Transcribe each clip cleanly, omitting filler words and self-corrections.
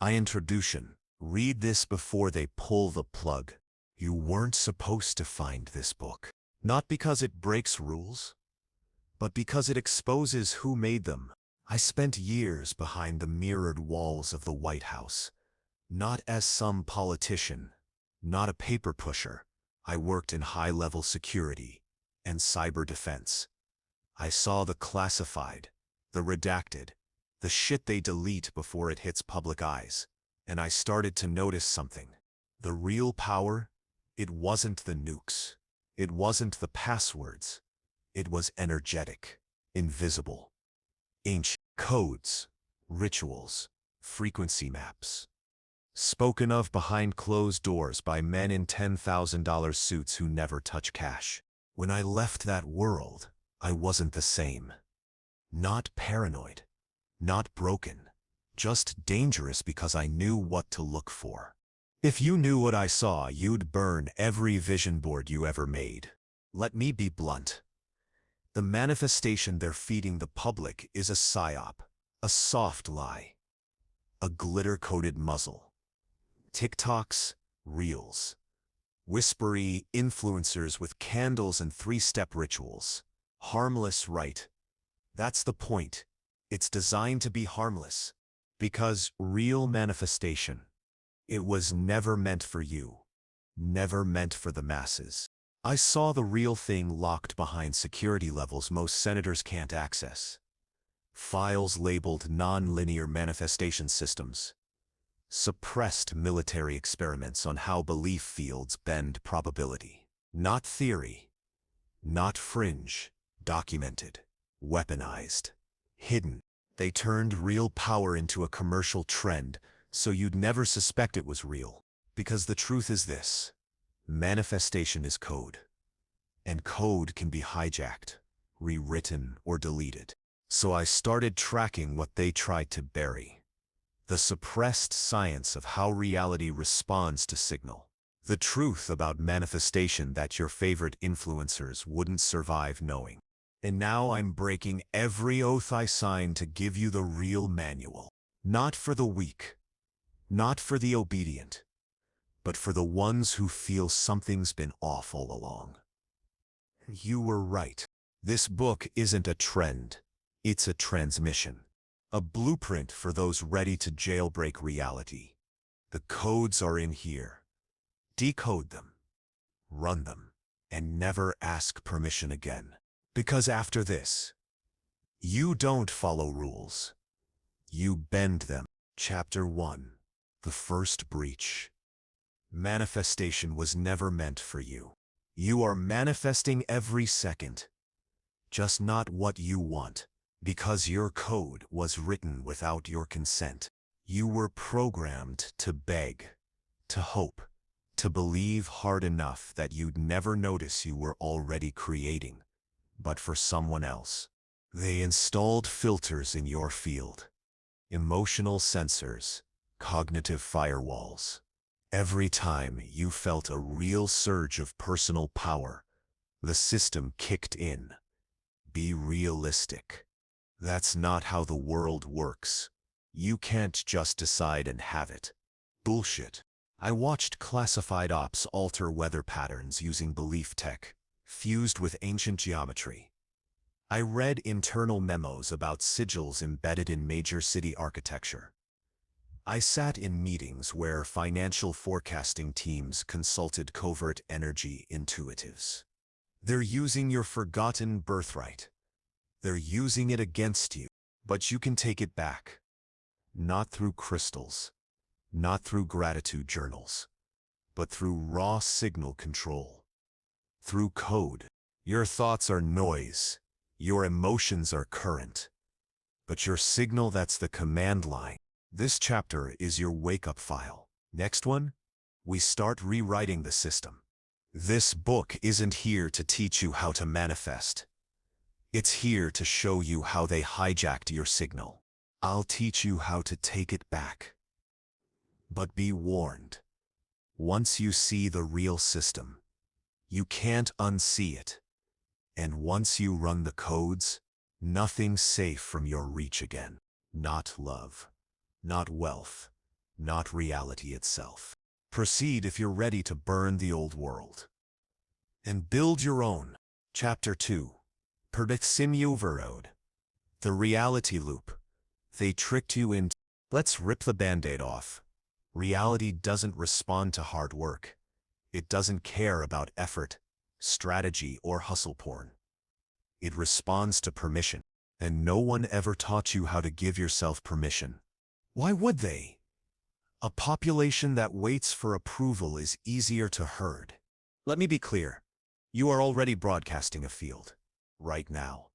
Introduction. Read this before they pull the plug. You weren't supposed to find this book. Not because it breaks rules, but because it exposes who made them. I spent years behind the mirrored walls of the White House. Not as some politician, not a paper pusher. I worked in high-level security and cyber defense. I saw the classified, the redacted, the shit they delete before it hits public eyes. And I started to notice something. The real power, it wasn't the nukes. It wasn't the passwords. It was energetic, invisible. Ancient codes, rituals, frequency maps. Spoken of behind closed doors by men in $10,000 suits who never touch cash. When I left that world, I wasn't the same. Not paranoid, not broken, just dangerous because I knew what to look for. If you knew what I saw, you'd burn every vision board you ever made. Let me be blunt. The manifestation they're feeding the public is a psyop, a soft lie, a glitter-coated muzzle. TikToks, reels, whispery influencers with candles and three-step rituals. Harmless, right? That's the point. It's designed to be harmless. Because real manifestation, it was never meant for you, never meant for the masses. I saw the real thing locked behind security levels most senators can't access. Files labeled non-linear manifestation systems. Suppressed military experiments on how belief fields bend probability. Not theory, not fringe, documented, weaponized, hidden. They turned real power into a commercial trend so you'd never suspect it was real. Because the truth is this: manifestation is code. And code can be hijacked, rewritten, or deleted. So I started tracking what they tried to bury. The suppressed science of how reality responds to signal. The truth about manifestation that your favorite influencers wouldn't survive knowing. And now I'm breaking every oath I signed to give you the real manual. Not for the weak, not for the obedient, but for the ones who feel something's been off all along. You were right. This book isn't a trend, it's a transmission. A blueprint for those ready to jailbreak reality. The codes are in here. Decode them, run them, and never ask permission again. Because after this, you don't follow rules. You bend them. Chapter 1. The First Breach. Manifestation was never meant for you. You are manifesting every second. Just not what you want. Because your code was written without your consent. You were programmed to beg, to hope, to believe hard enough that you'd never notice you were already creating. But for someone else. They installed filters in your field. Emotional sensors, cognitive firewalls. Every time you felt a real surge of personal power, the system kicked in. Be realistic. That's not how the world works. You can't just decide and have it. Bullshit. I watched classified ops alter weather patterns using belief tech, fused with ancient geometry. I read internal memos about sigils embedded in major city architecture. I sat in meetings where financial forecasting teams consulted covert energy intuitives. They're using your forgotten birthright. They're using it against you, but you can take it back. Not through crystals, not through gratitude journals, but through raw signal control. Through code. Your thoughts are noise, your emotions are current, but your signal, that's the command line. This chapter is your wake-up file. Next one, we start rewriting the system. This book isn't here to teach you how to manifest. It's here to show you how they hijacked your signal. I'll teach you how to take it back. But be warned. Once you see the real system, you can't unsee it. And once you run the codes, nothing's safe from your reach again. Not love, not wealth, not reality itself. Proceed if you're ready to burn the old world and build your own. Chapter 2. Perdiximu Verode. The reality loop. They tricked you into. Let's rip the band-aid off. Reality doesn't respond to hard work. It doesn't care about effort, strategy, or hustle porn. It responds to permission. And no one ever taught you how to give yourself permission. Why would they? A population that waits for approval is easier to herd. Let me be clear. You are already broadcasting a field. Right now.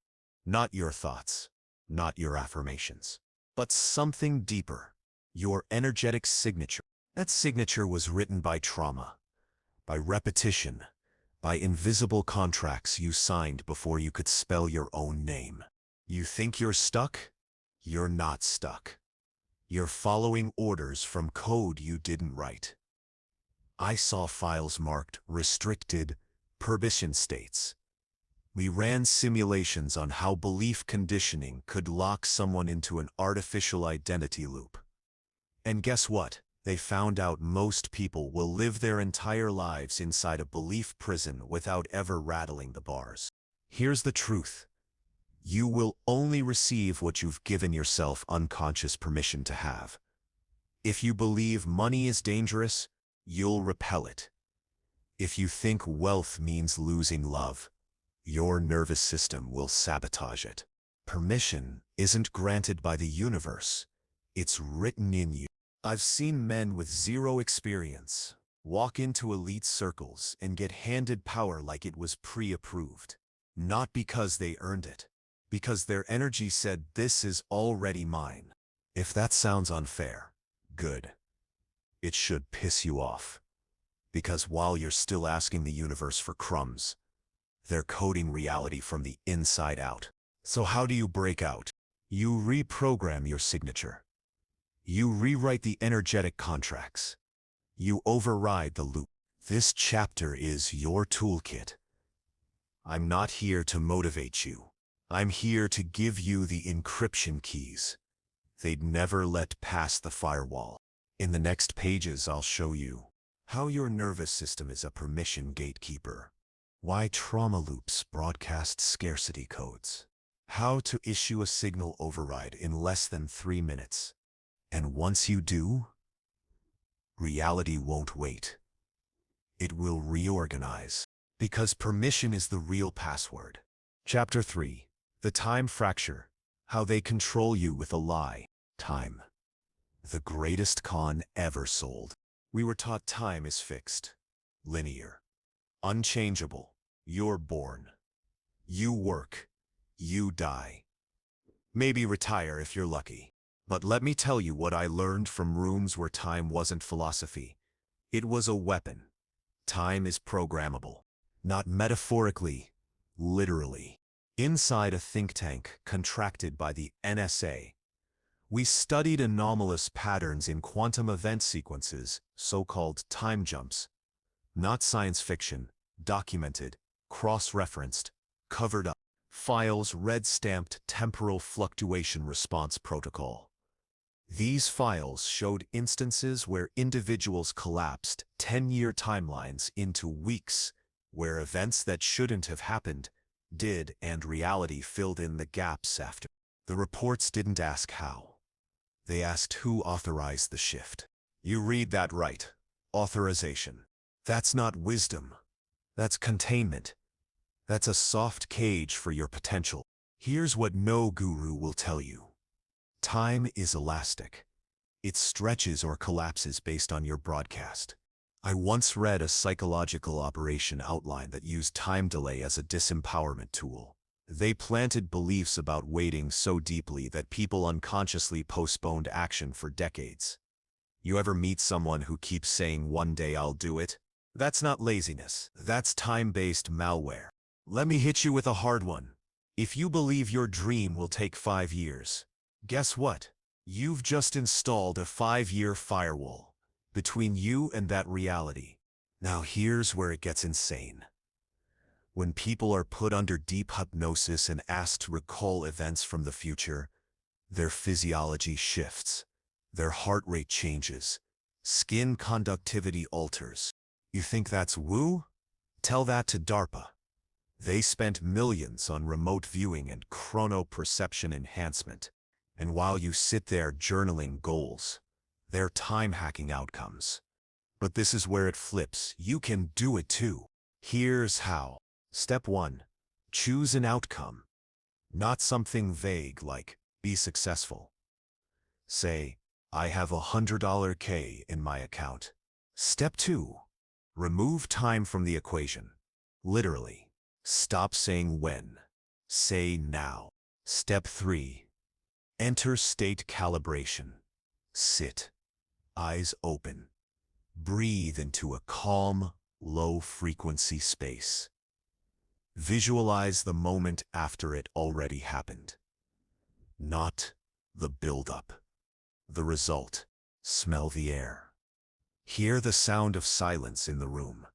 Not your thoughts. Not your affirmations. But something deeper. Your energetic signature. That signature was written by trauma. By repetition. By invisible contracts you signed before you could spell your own name. You think you're stuck? You're not stuck. You're following orders from code you didn't write. I saw files marked restricted, permission states. We ran simulations on how belief conditioning could lock someone into an artificial identity loop. And guess what? They found out most people will live their entire lives inside a belief prison without ever rattling the bars. Here's the truth. You will only receive what you've given yourself unconscious permission to have. If you believe money is dangerous, you'll repel it. If you think wealth means losing love, your nervous system will sabotage it. Permission isn't granted by the universe. It's written in you. I've seen men with zero experience walk into elite circles and get handed power like it was pre-approved. Not because they earned it. Because their energy said, this is already mine. If that sounds unfair, good. It should piss you off. Because while you're still asking the universe for crumbs, they're coding reality from the inside out. So how do you break out? You reprogram your signature. You rewrite the energetic contracts. You override the loop. This chapter is your toolkit. I'm not here to motivate you. I'm here to give you the encryption keys they'd never let pass the firewall. In the next pages, I'll show you how your nervous system is a permission gatekeeper, why trauma loops broadcast scarcity codes, how to issue a signal override in less than 3 minutes. And once you do, reality won't wait. It will reorganize, because permission is the real password. Chapter 3. The Time Fracture. How they control you with a lie. Time. The greatest con ever sold. We were taught time is fixed, linear, unchangeable. You're born. You work. You die. Maybe retire if you're lucky. But let me tell you what I learned from rooms where time wasn't philosophy. It was a weapon. Time is programmable. Not metaphorically, literally. Inside a think tank contracted by the NSA, we studied anomalous patterns in quantum event sequences, so-called time jumps. Not science fiction, documented, cross-referenced, covered up. Files red-stamped temporal fluctuation response protocol. These files showed instances where individuals collapsed 10-year timelines into weeks, where events that shouldn't have happened did, and reality filled in the gaps after. The reports didn't ask how. They asked who authorized the shift. You read that right. Authorization. That's not wisdom. That's containment. That's a soft cage for your potential. Here's what no guru will tell you. Time is elastic. It stretches or collapses based on your broadcast. I once read a psychological operation outline that used time delay as a disempowerment tool. They planted beliefs about waiting so deeply that people unconsciously postponed action for decades. You ever meet someone who keeps saying, one day I'll do it? That's not laziness. That's time-based malware. Let me hit you with a hard one. If you believe your dream will take 5 years, guess what? You've just installed a 5-year firewall between you and that reality. Now here's where it gets insane. When people are put under deep hypnosis and asked to recall events from the future, their physiology shifts. Their heart rate changes. Skin conductivity alters. You think that's woo? Tell that to DARPA. They spent millions on remote viewing and chronoperception enhancement. And while you sit there journaling goals, they're time-hacking outcomes. But this is where it flips. You can do it too. Here's how. Step 1. Choose an outcome. Not something vague like, be successful. Say, I have $100 K in my account. Step 2. Remove time from the equation. Literally. Stop saying when. Say now. Step 3. Enter state calibration. Sit. Eyes open. Breathe into a calm, low-frequency space. Visualize the moment after it already happened. Not the build-up. The result. Smell the air. Hear the sound of silence in the room.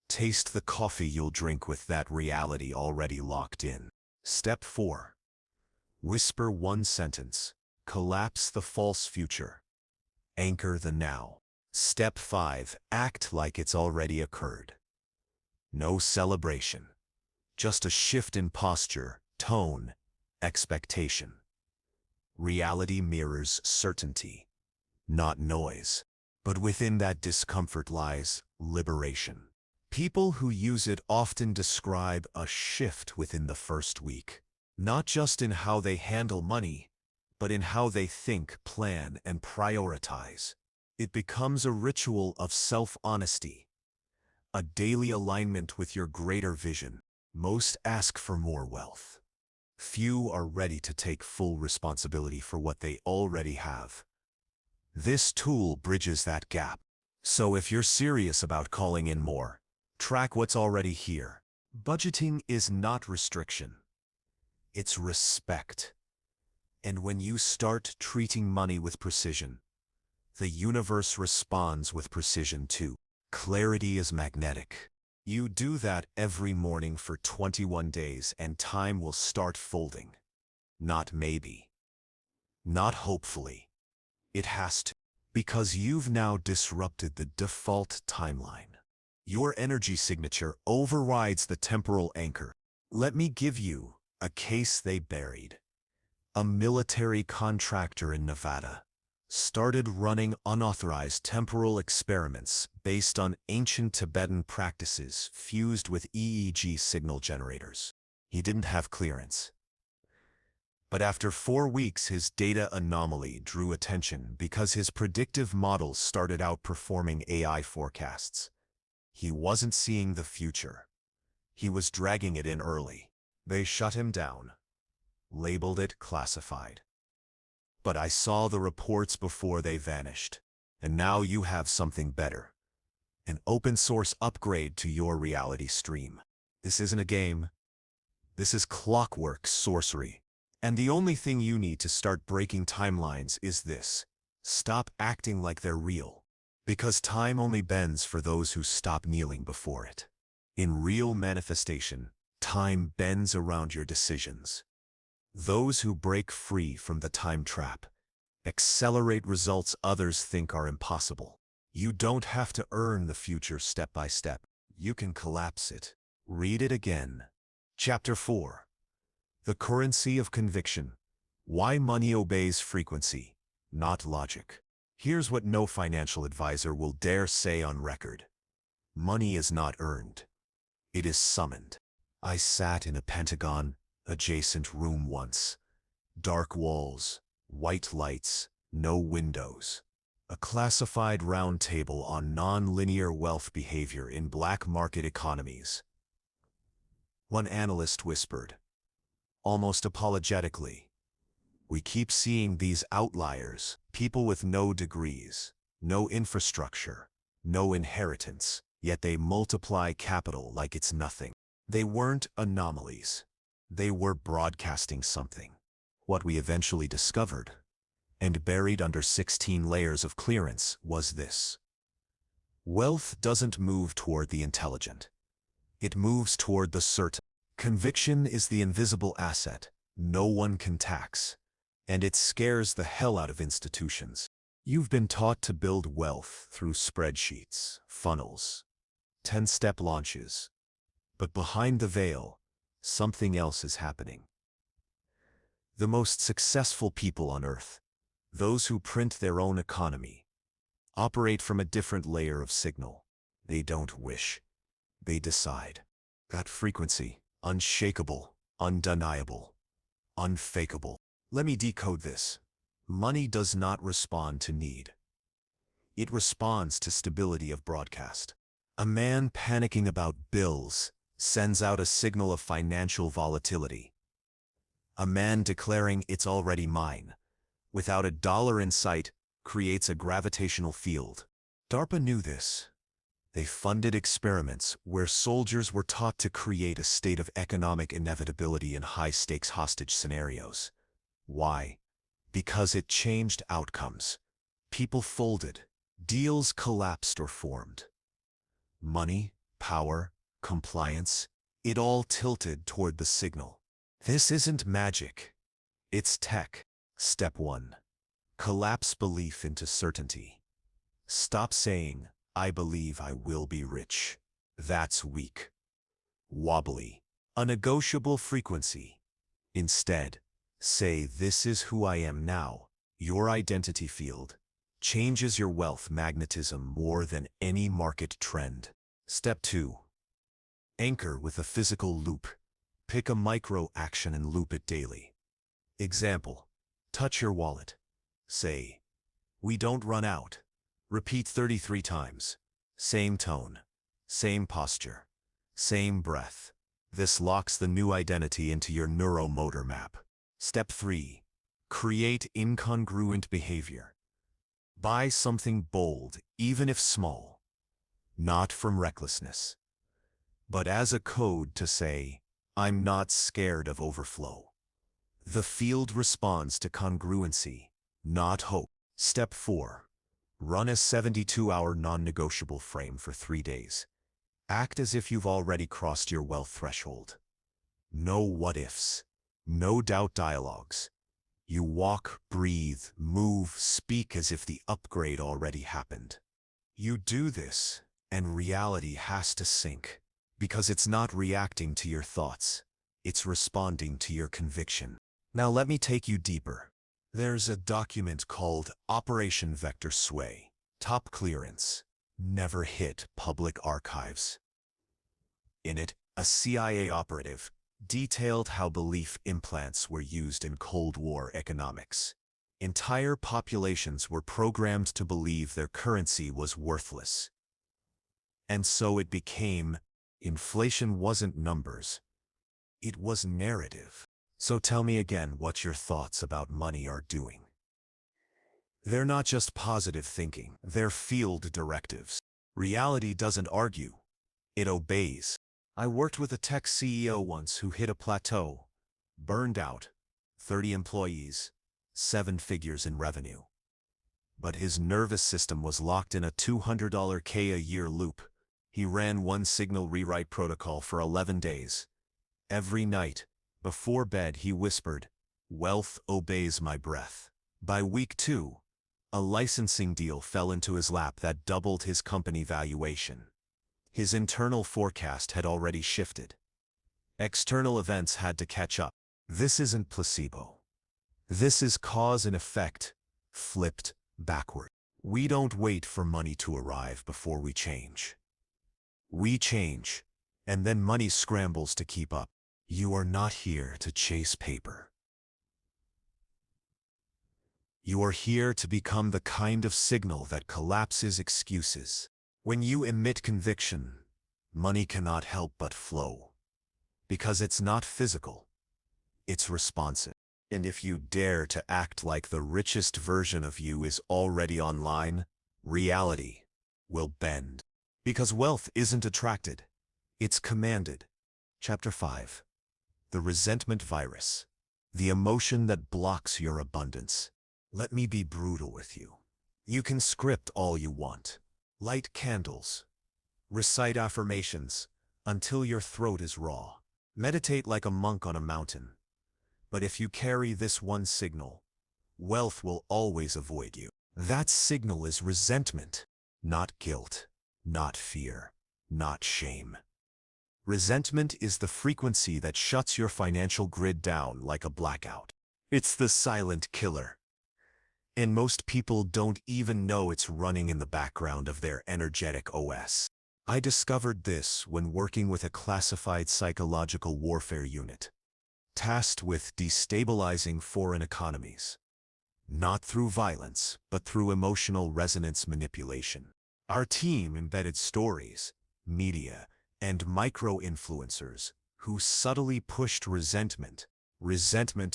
Taste the coffee you'll drink with that reality already locked in. Step 4. Whisper one sentence. Collapse the false future. Anchor the now. Step 5. Act like it's already occurred. No celebration. Just a shift in posture, tone, expectation. Reality mirrors certainty, not noise. But within that discomfort lies liberation. People who use it often describe a shift within the first week, not just in how they handle money, but in how they think, plan, and prioritize. It becomes a ritual of self-honesty, a daily alignment with your greater vision. Most ask for more wealth. Few are ready to take full responsibility for what they already have. This tool bridges that gap. So if you're serious about calling in more, track what's already here. Budgeting is not restriction. It's respect. And when you start treating money with precision, the universe responds with precision too. Clarity is magnetic. You do that every morning for 21 days and time will start folding. Not maybe. Not hopefully. It has to. Because you've now disrupted the default timeline. Your energy signature overrides the temporal anchor. Let me give you a case they buried. A military contractor in Nevada started running unauthorized temporal experiments based on ancient Tibetan practices fused with EEG signal generators. He didn't have clearance. But after 4 weeks, his data anomaly drew attention because his predictive models started outperforming AI forecasts. He wasn't seeing the future. He was dragging it in early. They shut him down, labeled it classified. But I saw the reports before they vanished. And now you have something better. An open source upgrade to your reality stream. This isn't a game. This is clockwork sorcery. And the only thing you need to start breaking timelines is this. Stop acting like they're real. Because time only bends for those who stop kneeling before it. In real manifestation, time bends around your decisions. Those who break free from the time trap accelerate results others think are impossible. You don't have to earn the future step by step. You can collapse it. Read it again. Chapter 4. The Currency of Conviction. Why Money Obeys Frequency, Not Logic. Here's what no financial advisor will dare say on record. Money is not earned. It is summoned. I sat in a Pentagon-adjacent room once. Dark walls, white lights, no windows. A classified round table on non-linear wealth behavior in black market economies. One analyst whispered, almost apologetically, we keep seeing these outliers, people with no degrees, no infrastructure, no inheritance, yet they multiply capital like it's nothing. They weren't anomalies. They were broadcasting something. What we eventually discovered, and buried under 16 layers of clearance, was this. Wealth doesn't move toward the intelligent. It moves toward the certain. Conviction is the invisible asset no one can tax, and it scares the hell out of institutions. You've been taught to build wealth through spreadsheets, funnels, 10-step launches. But behind the veil, something else is happening. The most successful people on Earth, those who print their own economy, operate from a different layer of signal. They don't wish. They decide. That frequency, unshakable, undeniable, unfakeable. Let me decode this. Money does not respond to need. It responds to stability of broadcast. A man panicking about bills sends out a signal of financial volatility. A man declaring it's already mine, without a dollar in sight, creates a gravitational field. DARPA knew this. They funded experiments where soldiers were taught to create a state of economic inevitability in high-stakes hostage scenarios. Why? Because it changed outcomes. People folded. Deals collapsed or formed. Money, power, compliance, it all tilted toward the signal. This isn't magic. It's tech. Step 1. Collapse belief into certainty. Stop saying, I believe I will be rich. That's weak. Wobbly. A negotiable frequency. Instead, say, this is who I am now. Your identity field changes your wealth magnetism more than any market trend. Step 2. Anchor with a physical loop. Pick a micro action and loop it daily. Example. Touch your wallet. Say, we don't run out. Repeat 33 times. Same tone, same posture, same breath. This locks the new identity into your neuromotor map. Step 3. Create incongruent behavior. Buy something bold, even if small. Not from recklessness, but as a code to say, I'm not scared of overflow. The field responds to congruency, not hope. Step 4. Run a 72-hour non-negotiable frame for 3 days. Act as if you've already crossed your wealth threshold. No what-ifs, no doubt dialogues. You walk, breathe, move, speak as if the upgrade already happened. You do this, and reality has to sink, because it's not reacting to your thoughts. It's responding to your conviction. Now let me take you deeper. There's a document called Operation Vector Sway. Top clearance. Never hit public archives. In it, a CIA operative detailed how belief implants were used in Cold War economics. Entire populations were programmed to believe their currency was worthless. And so it became, inflation wasn't numbers. It was narrative. So tell me again what your thoughts about money are doing. They're not just positive thinking, they're field directives. Reality doesn't argue, it obeys. I worked with a tech CEO once who hit a plateau, burned out, 30 employees, 7 figures in revenue. But his nervous system was locked in a $200K a year loop. He ran one signal rewrite protocol for 11 days. Every night, before bed, he whispered, "Wealth obeys my breath." By week 2, a licensing deal fell into his lap that doubled his company valuation. His internal forecast had already shifted. External events had to catch up. This isn't placebo. This is cause and effect, flipped backward. We don't wait for money to arrive before we change. We change, and then money scrambles to keep up. You are not here to chase paper. You are here to become the kind of signal that collapses excuses. When you emit conviction, money cannot help but flow. Because it's not physical, it's responsive. And if you dare to act like the richest version of you is already online, reality will bend. Because wealth isn't attracted, it's commanded. Chapter 5. The resentment virus. The emotion that blocks your abundance. Let me be brutal with you. You can script all you want. Light candles. Recite affirmations until your throat is raw. Meditate like a monk on a mountain. But if you carry this one signal, wealth will always avoid you. That signal is resentment, not guilt, not fear, not shame. Resentment is the frequency that shuts your financial grid down like a blackout. It's the silent killer. And most people don't even know it's running in the background of their energetic OS. I discovered this when working with a classified psychological warfare unit, tasked with destabilizing foreign economies. Not through violence, but through emotional resonance manipulation. Our team embedded stories, media, and micro-influencers who subtly pushed resentment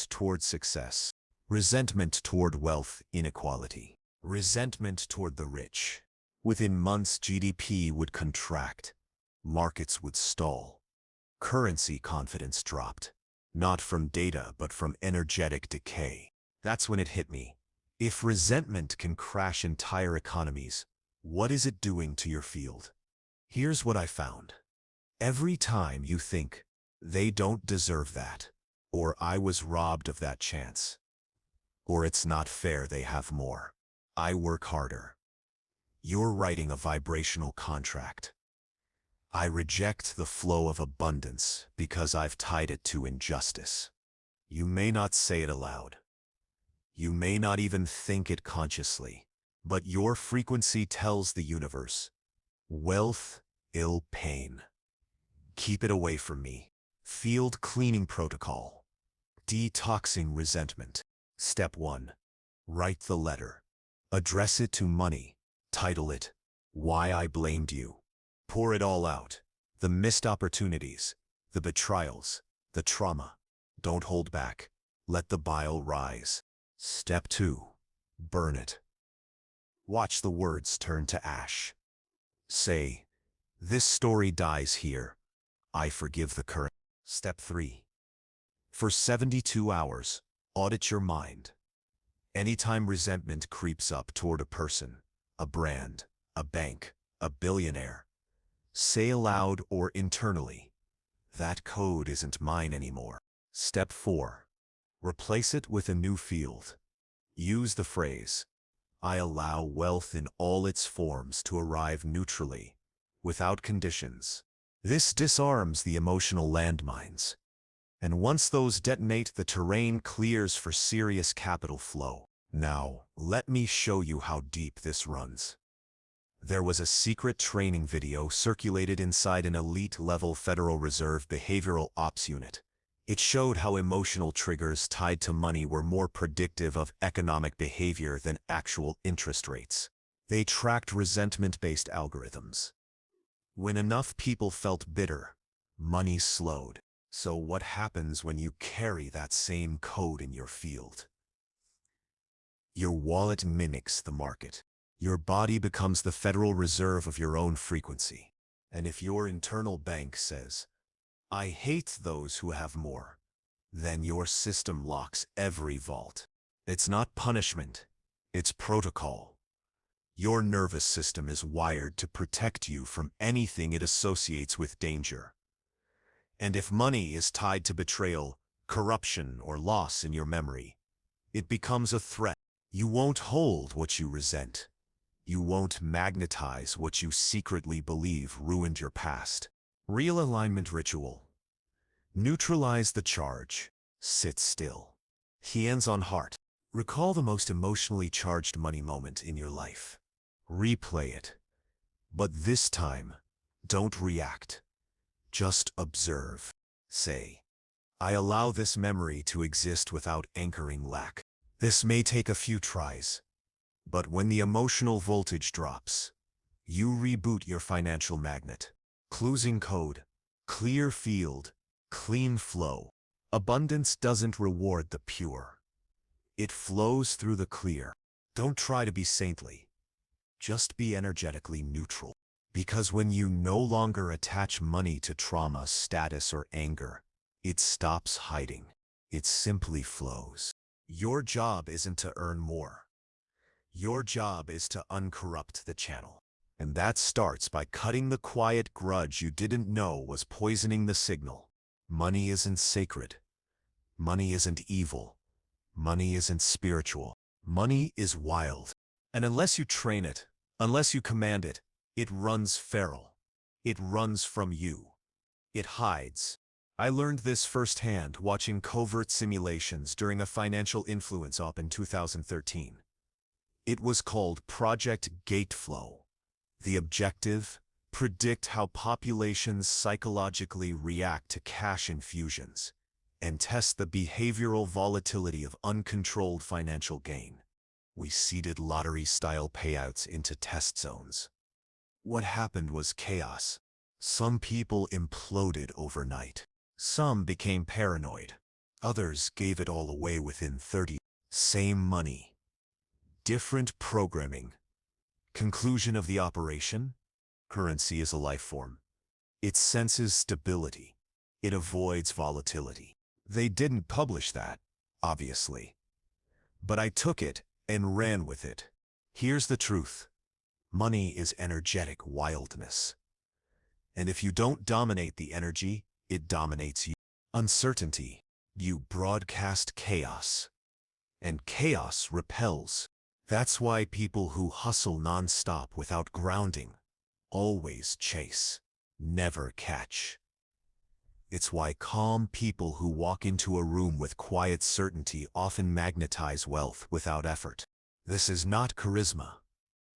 toward success, resentment toward wealth inequality, resentment toward the rich. Within months, GDP would contract, markets would stall, currency confidence dropped, not from data but from energetic decay. That's when it hit me. If resentment can crash entire economies, what is it doing to your field? Here's what I found. Every time you think, they don't deserve that, or I was robbed of that chance, or it's not fair they have more, I work harder, you're writing a vibrational contract. I reject the flow of abundance because I've tied it to injustice. You may not say it aloud. You may not even think it consciously, but your frequency tells the universe, wealth, ill pain. Keep it away from me. Field cleaning protocol. Detoxing resentment. Step 1. Write the letter. Address it to money. Title it, Why I Blamed You. Pour it all out. The missed opportunities, the betrayals, the trauma. Don't hold back. Let the bile rise. Step 2. Burn it. Watch the words turn to ash. Say, this story dies here. I forgive the current. Step 3. For 72 hours, audit your mind. Anytime resentment creeps up toward a person, a brand, a bank, a billionaire, say aloud or internally, that code isn't mine anymore. Step 4. Replace it with a new field. Use the phrase, I allow wealth in all its forms to arrive neutrally, without conditions. This disarms the emotional landmines. And once those detonate, the terrain clears for serious capital flow. Now, let me show you how deep this runs. There was a secret training video circulated inside an elite-level Federal Reserve behavioral ops unit. It showed how emotional triggers tied to money were more predictive of economic behavior than actual interest rates. They tracked resentment-based algorithms. When enough people felt bitter, money slowed. So what happens when you carry that same code in your field? Your wallet mimics the market. Your body becomes the Federal Reserve of your own frequency. And if your internal bank says, I hate those who have more, then your system locks every vault. It's not punishment, it's protocol. Your nervous system is wired to protect you from anything it associates with danger. And if money is tied to betrayal, corruption, or loss in your memory, it becomes a threat. You won't hold what you resent. You won't magnetize what you secretly believe ruined your past. Real alignment ritual. Neutralize the charge. Sit still. Hands on heart. Recall the most emotionally charged money moment in your life. Replay it. But this time, don't react. Just observe. Say, I allow this memory to exist without anchoring lack. This may take a few tries, but when the emotional voltage drops, you reboot your financial magnet. Closing code, clear field, clean flow. Abundance doesn't reward the pure. It flows through the clear. Don't try to be saintly. Just be energetically neutral. Because when you no longer attach money to trauma, status, or anger, it stops hiding. It simply flows. Your job isn't to earn more. Your job is to uncorrupt the channel. And that starts by cutting the quiet grudge you didn't know was poisoning the signal. Money isn't sacred. Money isn't evil. Money isn't spiritual. Money is wild. And unless you train it, unless you command it, it runs feral. It runs from you. It hides. I learned this firsthand watching covert simulations during a financial influence op in 2013. It was called Project Gateflow. The objective: predict how populations psychologically react to cash infusions and test the behavioral volatility of uncontrolled financial gain. We seeded lottery-style payouts into test zones. What happened was chaos. Some people imploded overnight. Some became paranoid. Others gave it all away within 30. Same money. Different programming. Conclusion of the operation: currency is a life form. It senses stability. It avoids volatility. They didn't publish that, obviously. But I took it and ran with it. Here's the truth. Money is energetic wildness. And if you don't dominate the energy, it dominates you. Uncertainty. You broadcast chaos. And chaos repels. That's why people who hustle non-stop without grounding always chase, never catch. It's why calm people who walk into a room with quiet certainty often magnetize wealth without effort. This is not charisma.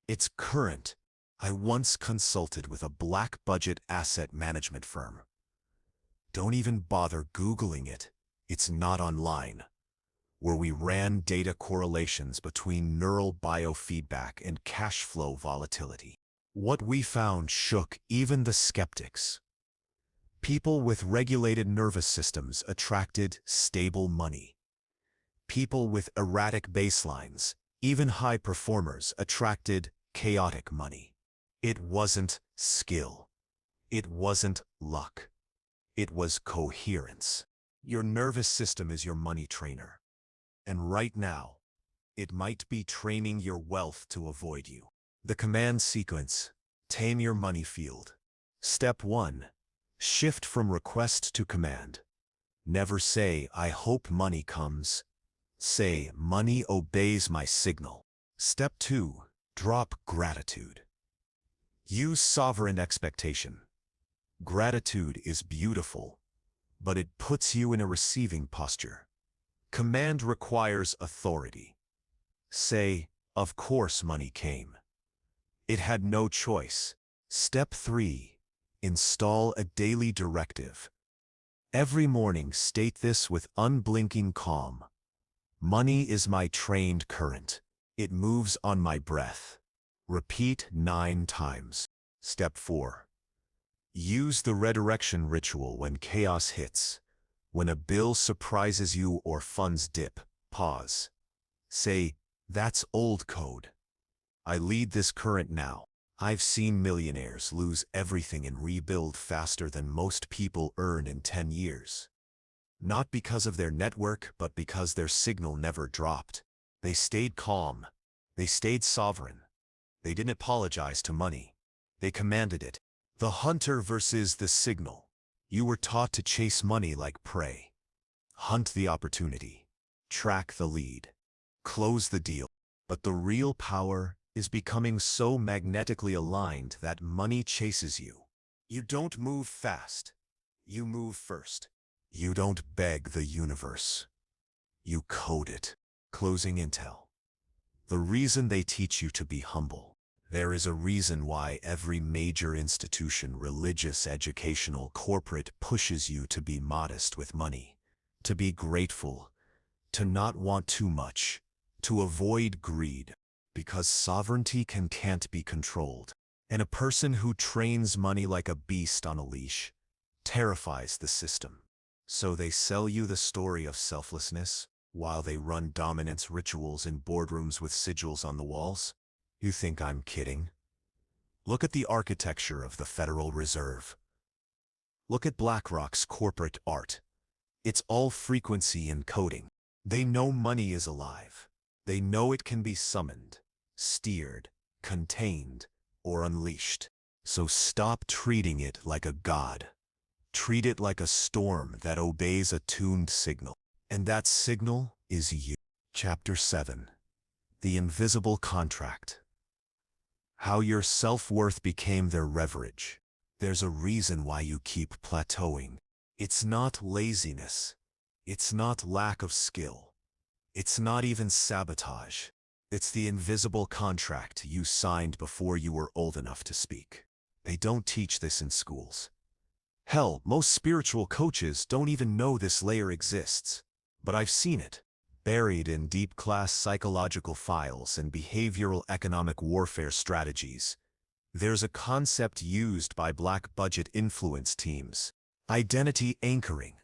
It's current. I once consulted with a black budget asset management firm. Don't even bother Googling it. It's not online. Where we ran data correlations between neural biofeedback and cash flow volatility. What we found shook even the skeptics. People with regulated nervous systems attracted stable money. People with erratic baselines, even high performers, attracted chaotic money. It wasn't skill. It wasn't luck. It was coherence. Your nervous system is your money trainer. And right now, it might be training your wealth to avoid you. The command sequence: tame your money field. Step 1. Shift from request to command. Never say, "I hope money comes." Say, "Money obeys my signal." Step 2. Drop gratitude. Use sovereign expectation. Gratitude is beautiful, but it puts you in a receiving posture. Command requires authority. Say, "Of course money came. It had no choice." Step 3. Install a daily directive. Every morning state this with unblinking calm. Money is my trained current. It moves on my breath. Repeat 9 times. Step 4. Use the redirection ritual when chaos hits. When a bill surprises you or funds dip, pause. Say, "That's old code. I lead this current now." I've seen millionaires lose everything and rebuild faster than most people earn in 10 years. Not because of their network, but because their signal never dropped. They stayed calm. They stayed sovereign. They didn't apologize to money. They commanded it. The hunter versus the signal. You were taught to chase money like prey. Hunt the opportunity. Track the lead. Close the deal. But the real power is becoming so magnetically aligned that money chases you. You don't move fast. You move first. You don't beg the universe. You code it. Closing intel. The reason they teach you to be humble. There is a reason why every major institution, religious, educational, corporate, pushes you to be modest with money, to be grateful, to not want too much, to avoid greed, because sovereignty can't be controlled. And a person who trains money like a beast on a leash terrifies the system. So they sell you the story of selflessness while they run dominance rituals in boardrooms with sigils on the walls. You think I'm kidding? Look at the architecture of the Federal Reserve. Look at BlackRock's corporate art. It's all frequency and coding. They know money is alive. They know it can be summoned, steered, contained, or unleashed. So stop treating it like a god. Treat it like a storm that obeys a tuned signal. And that signal is you. Chapter 7. The invisible contract. How your self-worth became their leverage. There's a reason why you keep plateauing. It's not laziness. It's not lack of skill. It's not even sabotage. It's the invisible contract you signed before you were old enough to speak. They don't teach this in schools. Hell, most spiritual coaches don't even know this layer exists. But I've seen it, buried in deep class psychological files and behavioral economic warfare strategies. There's a concept used by black budget influence teams. Identity anchoring.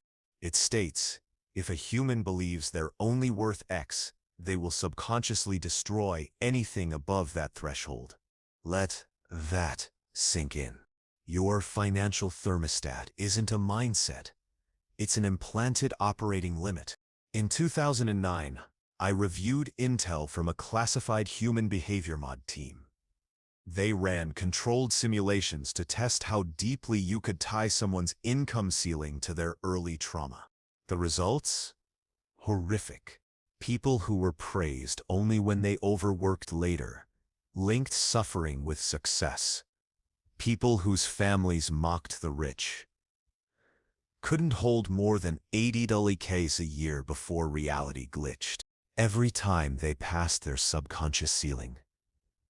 It states, if a human believes they're only worth X, they will subconsciously destroy anything above that threshold. Let that sink in. Your financial thermostat isn't a mindset. It's an implanted operating limit. In 2009, I reviewed intel from a classified human behavior mod team. They ran controlled simulations to test how deeply you could tie someone's income ceiling to their early trauma. The results? Horrific. People who were praised only when they overworked later linked suffering with success. People whose families mocked the rich couldn't hold more than 80 Ks a year before reality glitched. Every time they passed their subconscious ceiling,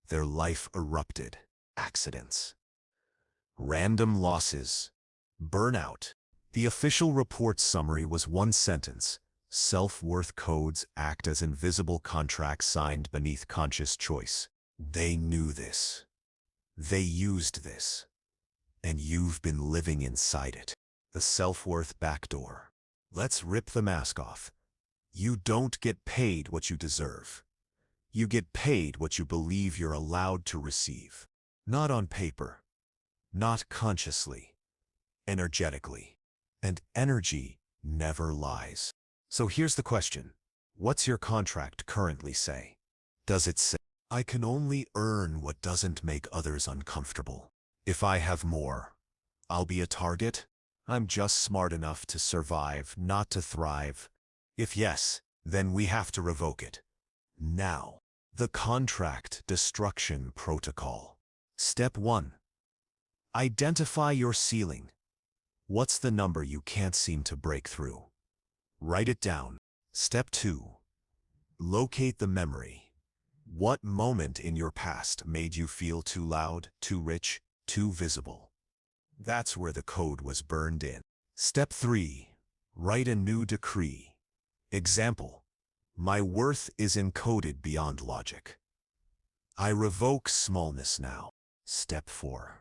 their life erupted. Accidents, random losses, burnout. The official report summary was one sentence: self-worth codes act as invisible contracts signed beneath conscious choice. They knew this. They used this. And you've been living inside it. The self-worth backdoor. Let's rip the mask off. You don't get paid what you deserve. You get paid what you believe you're allowed to receive. Not on paper. Not consciously. Energetically. And energy never lies. So here's the question. What's your contract currently say? Does it say, I can only earn what doesn't make others uncomfortable? If I have more, I'll be a target? I'm just smart enough to survive, not to thrive. If yes, then we have to revoke it. Now. The Contract Destruction Protocol. Step 1. Identify your ceiling. What's the number you can't seem to break through? Write it down. Step 2. Locate the memory. What moment in your past made you feel too loud, too rich, too visible? That's where the code was burned in. Step 3. Write a new decree. Example. My worth is encoded beyond logic. I revoke smallness now. Step 4.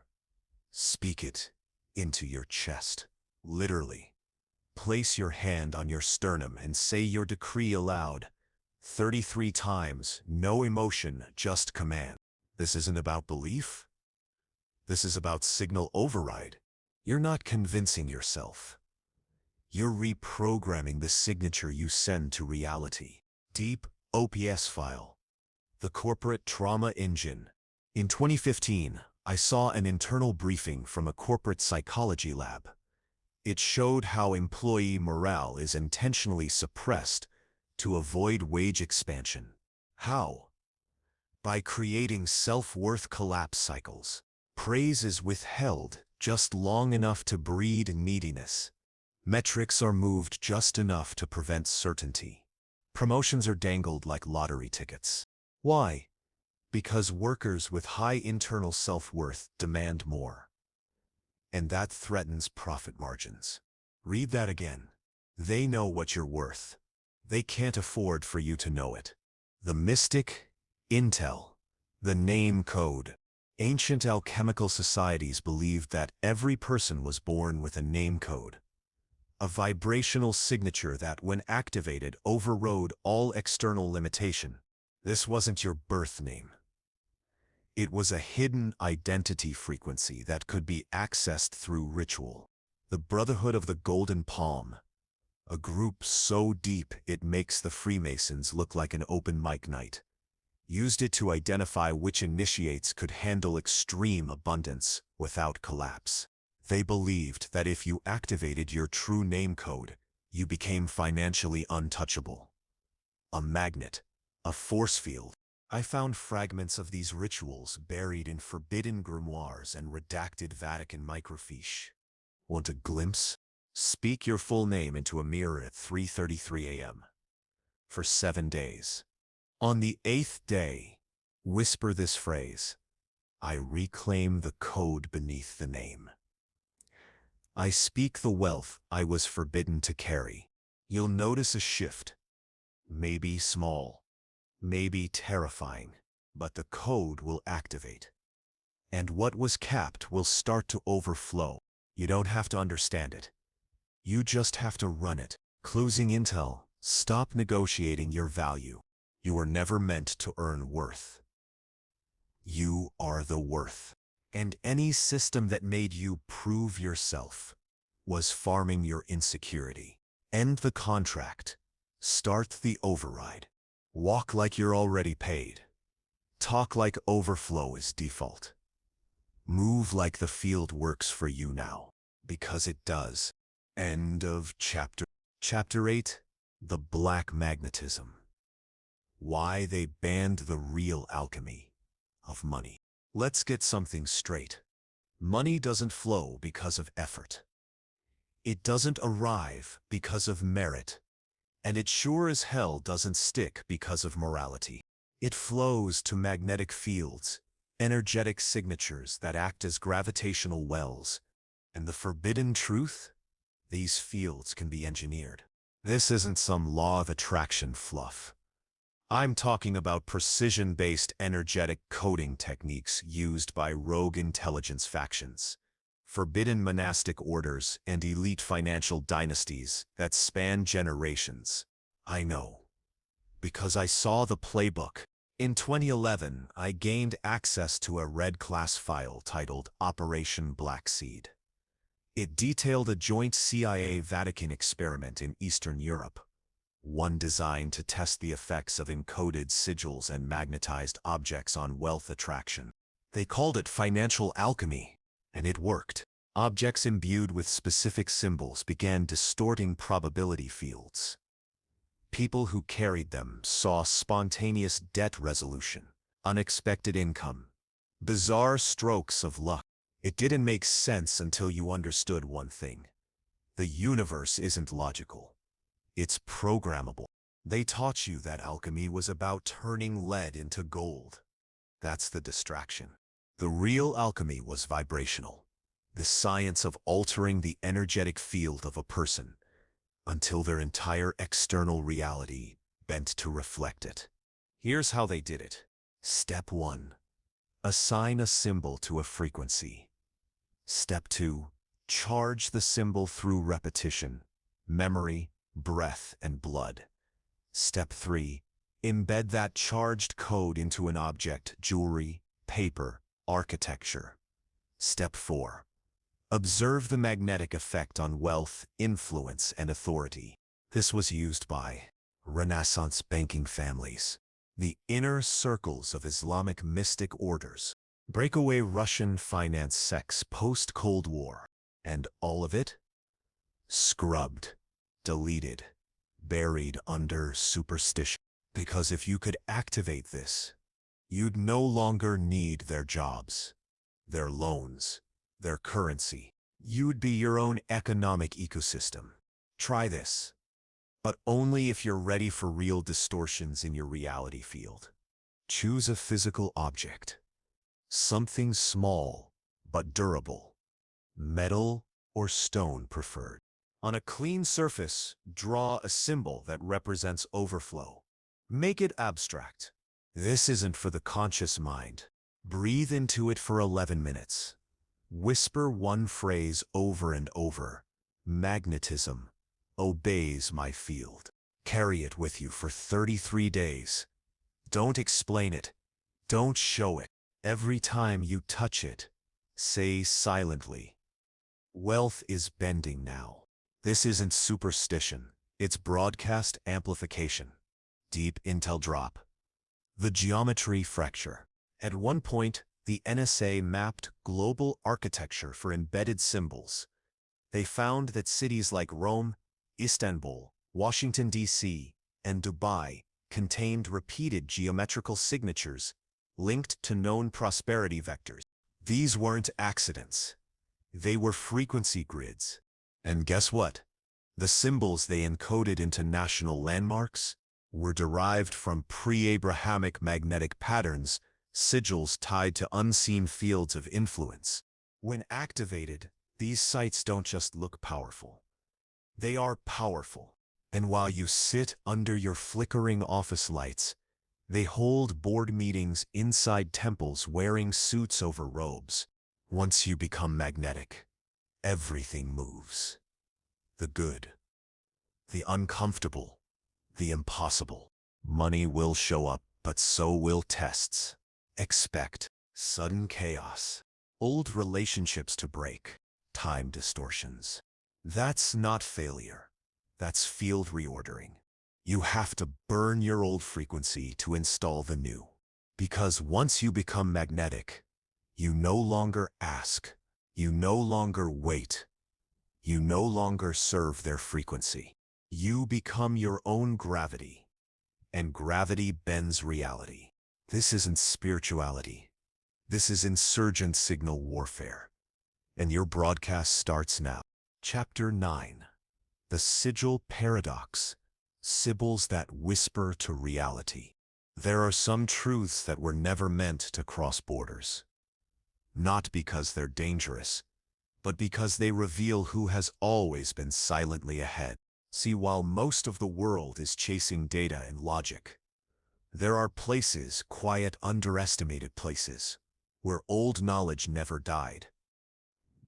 Speak it into your chest. Literally. Place your hand on your sternum and say your decree aloud. 33 times, no emotion, just command. This isn't about belief. This is about signal override. You're not convincing yourself. You're reprogramming the signature you send to reality. Deep OPS file. The Corporate Trauma Engine. In 2015, I saw an internal briefing from a corporate psychology lab. It showed how employee morale is intentionally suppressed to avoid wage expansion. How? By creating self-worth collapse cycles. Praise is withheld just long enough to breed neediness. Metrics are moved just enough to prevent certainty. Promotions are dangled like lottery tickets. Why? Because workers with high internal self-worth demand more. And that threatens profit margins. Read that again. They know what you're worth. They can't afford for you to know it. The mystic, intel, the name code. Ancient alchemical societies believed that every person was born with a name code. A vibrational signature that, when activated, overrode all external limitation. This wasn't your birth name. It was a hidden identity frequency that could be accessed through ritual. The Brotherhood of the Golden Palm. A group so deep it makes the Freemasons look like an open mic night. Used it to identify which initiates could handle extreme abundance without collapse. They believed that if you activated your true name code, you became financially untouchable. A magnet, a force field. I found fragments of these rituals buried in forbidden grimoires and redacted Vatican microfiche. Want a glimpse? Speak your full name into a mirror at 3:33 a.m. for 7 days. On the 8th day, whisper this phrase: I reclaim the code beneath the name. I speak the wealth I was forbidden to carry. You'll notice a shift. Maybe small, maybe terrifying, but the code will activate. And what was capped will start to overflow. You don't have to understand it. You just have to run it. Closing intel. Stop negotiating your value. You were never meant to earn worth. You are the worth. And any system that made you prove yourself was farming your insecurity. End the contract. Start the override. Walk like you're already paid. Talk like overflow is default. Move like the field works for you now, because it does. End of chapter. Chapter 8. The Black Magnetism. Why they banned the real alchemy of money. Let's get something straight. Money doesn't flow because of effort. It doesn't arrive because of merit. And it sure as hell doesn't stick because of morality. It flows to magnetic fields, energetic signatures that act as gravitational wells. And the forbidden truth? These fields can be engineered. This isn't some law of attraction fluff. I'm talking about precision-based energetic coding techniques used by rogue intelligence factions, forbidden monastic orders, and elite financial dynasties that span generations. I know, because I saw the playbook. In 2011, I gained access to a red class file titled Operation Black Seed. It detailed a joint CIA-Vatican experiment in Eastern Europe, one designed to test the effects of encoded sigils and magnetized objects on wealth attraction. They called it financial alchemy, and it worked. Objects imbued with specific symbols began distorting probability fields. People who carried them saw spontaneous debt resolution, unexpected income, bizarre strokes of luck. It didn't make sense until you understood one thing. The universe isn't logical. It's programmable. They taught you that alchemy was about turning lead into gold. That's the distraction. The real alchemy was vibrational. The science of altering the energetic field of a person until their entire external reality bent to reflect it. Here's how they did it. Step 1. Assign a symbol to a frequency. Step 2. Charge the symbol through repetition, memory, breath, and blood. Step 3. Embed that charged code into an object, jewelry, paper, architecture. Step 4. Observe the magnetic effect on wealth, influence, and authority. This was used by Renaissance banking families, the inner circles of Islamic mystic orders, breakaway Russian finance sects post-Cold War, and all of it? Scrubbed, deleted, buried under superstition. Because if you could activate this, you'd no longer need their jobs, their loans, their currency. You'd be your own economic ecosystem. Try this, but only if you're ready for real distortions in your reality field. Choose a physical object, something small but durable, metal or stone preferred. On a clean surface, draw a symbol that represents overflow. Make it abstract. This isn't for the conscious mind. Breathe into it for 11 minutes. Whisper one phrase over and over. Magnetism obeys my field. Carry it with you for 33 days. Don't explain it. Don't show it. Every time you touch it, say silently, "Wealth is bending now." This isn't superstition. It's broadcast amplification. Deep intel drop. The geometry fracture. At one point, the NSA mapped global architecture for embedded symbols. They found that cities like Rome, Istanbul, Washington, D.C., and Dubai contained repeated geometrical signatures linked to known prosperity vectors. These weren't accidents. They were frequency grids. And guess what? The symbols they encoded into national landmarks were derived from pre-Abrahamic magnetic patterns, sigils tied to unseen fields of influence. When activated, these sites don't just look powerful. They are powerful. And while you sit under your flickering office lights, they hold board meetings inside temples wearing suits over robes. Once you become magnetic, everything moves. The good, the uncomfortable, the impossible. Money will show up, but so will tests. Expect sudden chaos, old relationships to break, time distortions. That's not failure. That's field reordering. You have to burn your old frequency to install the new. Because once you become magnetic, you no longer ask, you no longer wait, you no longer serve their frequency. You become your own gravity, and gravity bends reality. This isn't spirituality. This is insurgent signal warfare. And your broadcast starts now. Chapter 9. The Sigil Paradox. Symbols that whisper to reality. There are some truths that were never meant to cross borders. Not because they're dangerous, but because they reveal who has always been silently ahead. See, while most of the world is chasing data and logic, there are places, quiet, underestimated places, where old knowledge never died.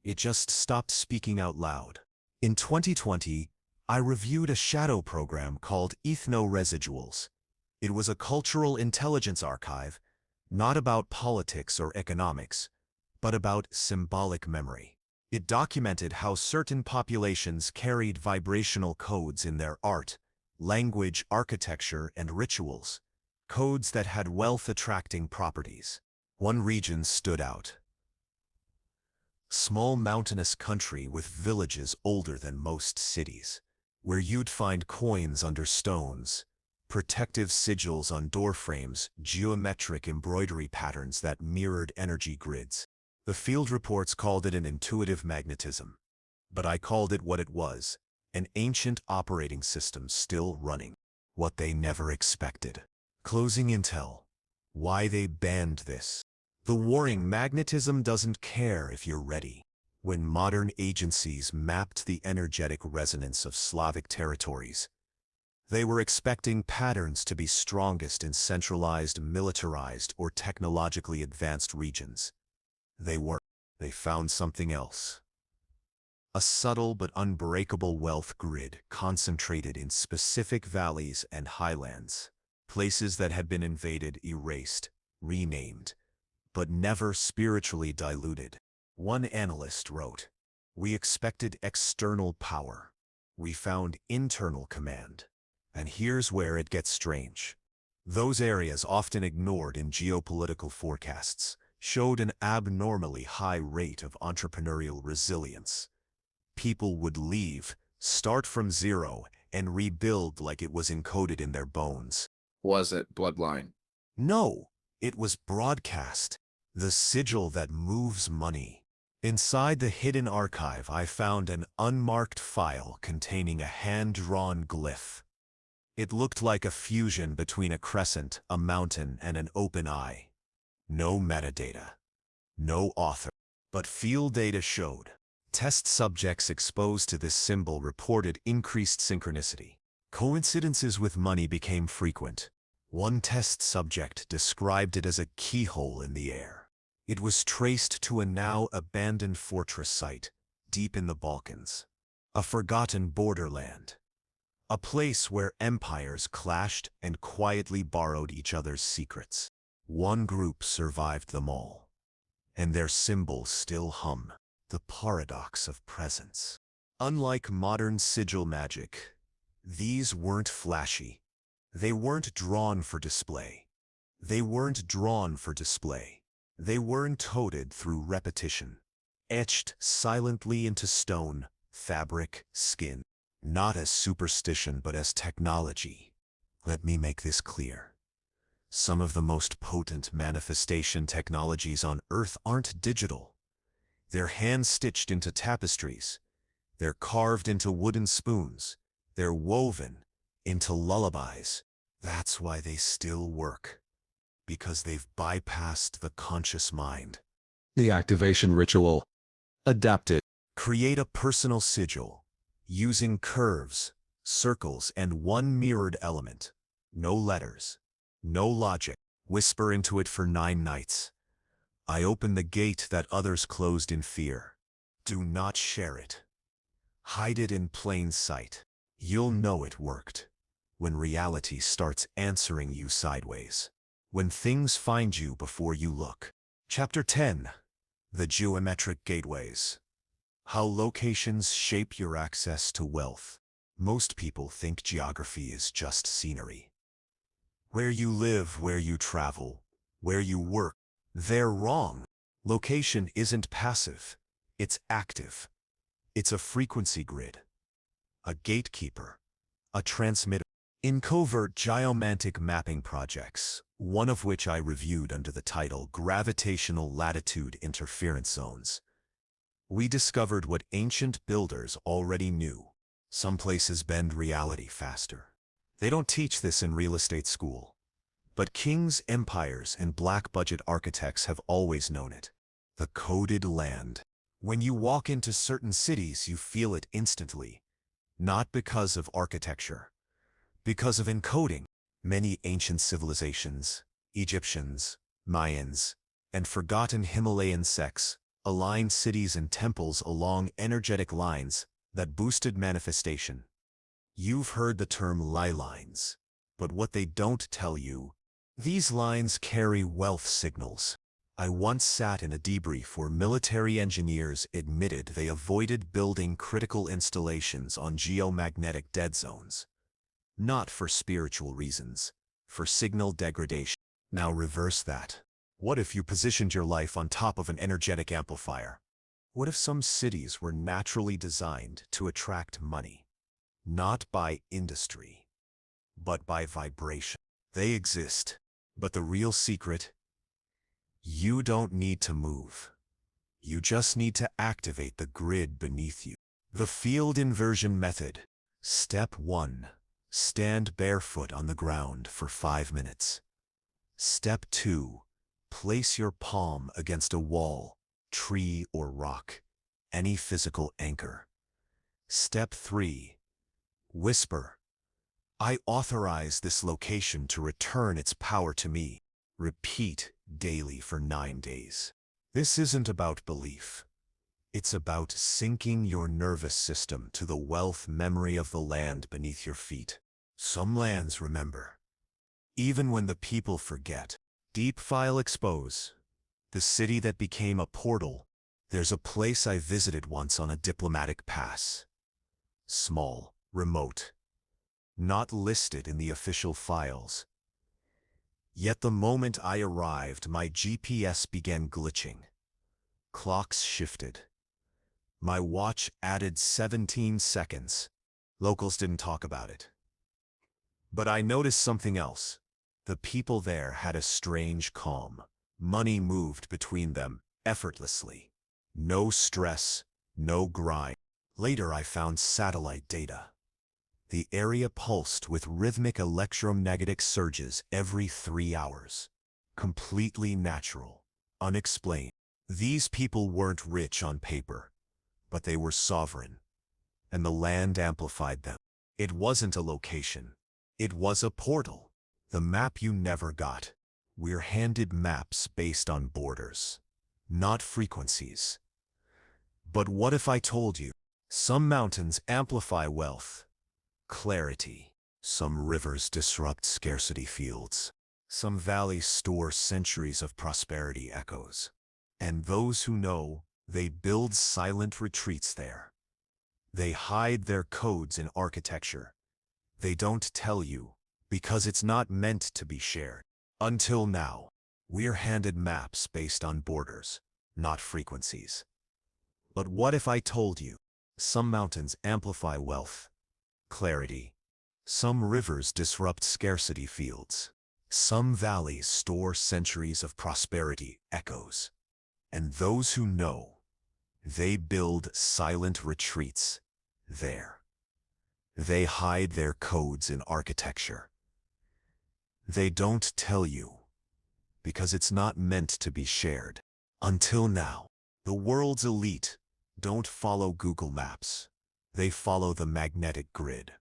It just stopped speaking out loud. In 2020, I reviewed a shadow program called Ethno-Residuals. It was a cultural intelligence archive, not about politics or economics, but about symbolic memory. It documented how certain populations carried vibrational codes in their art, language, architecture, and rituals, codes that had wealth-attracting properties. One region stood out. Small mountainous country with villages older than most cities, where you'd find coins under stones, protective sigils on doorframes, geometric embroidery patterns that mirrored energy grids. The field reports called it an intuitive magnetism, but I called it what it was, an ancient operating system still running. What they never expected. Closing intel. Why they banned this. The warning: magnetism doesn't care if you're ready. When modern agencies mapped the energetic resonance of Slavic territories, they were expecting patterns to be strongest in centralized, militarized, or technologically advanced regions. They weren't. They found something else. A subtle but unbreakable wealth grid concentrated in specific valleys and highlands, places that had been invaded, erased, renamed, but never spiritually diluted. One analyst wrote, "We expected external power. We found internal command." And here's where it gets strange. Those areas often ignored in geopolitical forecasts showed an abnormally high rate of entrepreneurial resilience. People would leave, start from zero, and rebuild like it was encoded in their bones. Was it bloodline? No, it was broadcast. The sigil that moves money. Inside the hidden archive, I found an unmarked file containing a hand-drawn glyph. It looked like a fusion between a crescent, a mountain, and an open eye. No metadata. No author. But field data showed. Test subjects exposed to this symbol reported increased synchronicity. Coincidences with money became frequent. One test subject described it as a keyhole in the air. It was traced to a now abandoned fortress site, deep in the Balkans. A forgotten borderland. A place where empires clashed and quietly borrowed each other's secrets. One group survived them all, and their symbol still hum. The paradox of presence. Unlike modern sigil magic, these weren't flashy. They weren't drawn for display. They weren't drawn for display. They were encoded through repetition, etched silently into stone, fabric, skin. Not as superstition, but as technology. Let me make this clear. Some of the most potent manifestation technologies on Earth aren't digital. They're hand-stitched into tapestries. They're carved into wooden spoons. They're woven into lullabies. That's why they still work. Because they've bypassed the conscious mind. The activation ritual. Adapted. Create a personal sigil, using curves, circles, and one mirrored element. No letters, no logic. Whisper into it for 9 nights. I open the gate that others closed in fear. Do not share it. Hide it in plain sight. You'll know it worked when reality starts answering you sideways. When things find you before you look. Chapter 10. The Geometric Gateways. How locations shape your access to wealth. Most people think geography is just scenery. Where you live, where you travel, where you work. They're wrong. Location isn't passive. It's active. It's a frequency grid, a gatekeeper, a transmitter. In covert geomantic mapping projects, one of which I reviewed under the title Gravitational Latitude Interference Zones, we discovered what ancient builders already knew. Some places bend reality faster. They don't teach this in real estate school. But kings, empires, and black-budget architects have always known it. The coded land. When you walk into certain cities, you feel it instantly. Not because of architecture, because of encoding. Many ancient civilizations, Egyptians, Mayans, and forgotten Himalayan sects, aligned cities and temples along energetic lines that boosted manifestation. You've heard the term ley lines, but what they don't tell you, these lines carry wealth signals. I once sat in a debrief where military engineers admitted they avoided building critical installations on geomagnetic dead zones. Not for spiritual reasons, for signal degradation. Now reverse that. What if you positioned your life on top of an energetic amplifier? What if some cities were naturally designed to attract money? Not by industry, but by vibration. They exist, but the real secret, you don't need to move. You just need to activate the grid beneath you. The field inversion method. Step 1. Stand barefoot on the ground for 5 minutes. Step 2. Place your palm against a wall, tree, or rock, any physical anchor. Step 3. Whisper, I authorize this location to return its power to me. Repeat daily for 9 days. This isn't about belief. It's about syncing your nervous system to the wealth memory of the land beneath your feet. Some lands remember, even when the people forget. Deep file expose. The city that became a portal. There's a place I visited once on a diplomatic pass. Small, remote, not listed in the official files. Yet the moment I arrived, my GPS began glitching. Clocks shifted. My watch added 17 seconds. Locals didn't talk about it. But I noticed something else. The people there had a strange calm. Money moved between them effortlessly. No stress, no grind. Later I found satellite data. The area pulsed with rhythmic electromagnetic surges every 3 hours. Completely natural, unexplained. These people weren't rich on paper, but they were sovereign, and the land amplified them. It wasn't a location. It was a portal. The map you never got. We're handed maps based on borders, not frequencies. But what if I told you, some mountains amplify wealth, clarity. Some rivers disrupt scarcity fields. Some valleys store centuries of prosperity echoes. And those who know, they build silent retreats there. They hide their codes in architecture. They don't tell you, because it's not meant to be shared. Until now, we're handed maps based on borders, not frequencies. But what if I told you, some mountains amplify wealth, clarity. Some rivers disrupt scarcity fields. Some valleys store centuries of prosperity echoes. And those who know, they build silent retreats there. They hide their codes in architecture. They don't tell you, because it's not meant to be shared. Until now, the world's elite don't follow Google Maps. They follow the magnetic grid.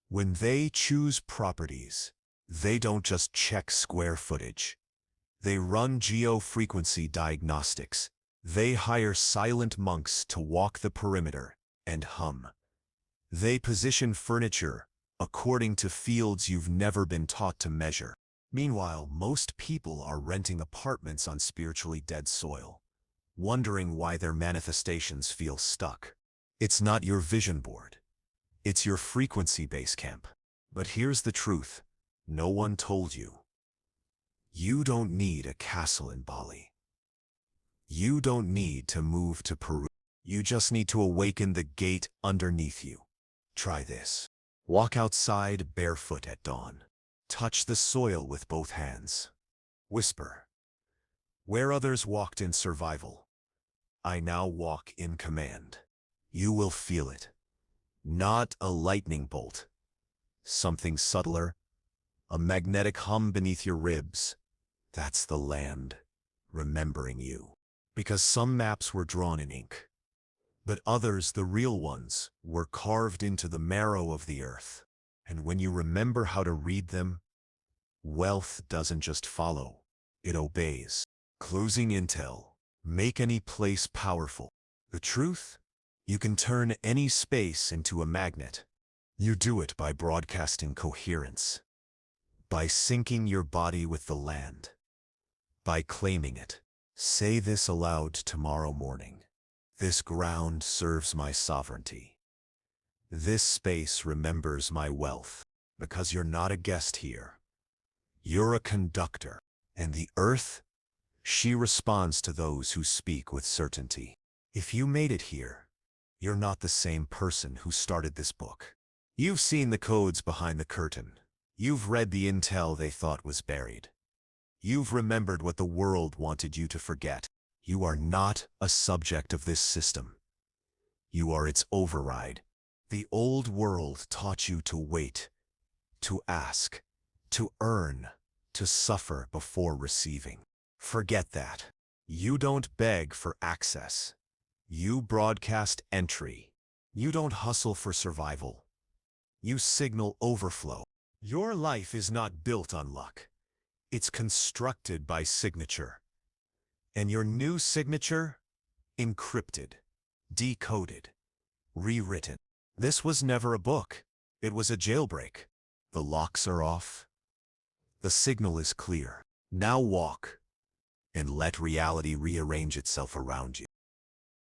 When they choose properties, they don't just check square footage. They run geo-frequency diagnostics. They hire silent monks to walk the perimeter and hum. They position furniture according to fields you've never been taught to measure. Meanwhile, most people are renting apartments on spiritually dead soil, wondering why their manifestations feel stuck. It's not your vision board. It's your frequency base camp. But here's the truth. No one told you. You don't need a castle in Bali. You don't need to move to Peru. You just need to awaken the gate underneath you. Try this. Walk outside barefoot at dawn. Touch the soil with both hands. Whisper. Where others walked in survival, I now walk in command. You will feel it. Not a lightning bolt. Something subtler. A magnetic hum beneath your ribs. That's the land remembering you. Because some maps were drawn in ink, but others, the real ones, were carved into the marrow of the earth. And when you remember how to read them, wealth doesn't just follow, it obeys. Closing intel. Make any place powerful. The truth? You can turn any space into a magnet. You do it by broadcasting coherence, by syncing your body with the land, by claiming it. Say this aloud tomorrow morning. This ground serves my sovereignty. This space remembers my wealth. Because you're not a guest here. You're a conductor. And the earth, she responds to those who speak with certainty. If you made it here, you're not the same person who started this book. You've seen the codes behind the curtain. You've read the intel they thought was buried. You've remembered what the world wanted you to forget. You are not a subject of this system. You are its override. The old world taught you to wait, to ask, to earn, to suffer before receiving. Forget that. You don't beg for access. You broadcast entry. You don't hustle for survival. You signal overflow. Your life is not built on luck. It's constructed by signature. And your new signature? Encrypted, decoded, rewritten. This was never a book. It was a jailbreak. The locks are off. The signal is clear. Now walk, and let reality rearrange itself around you.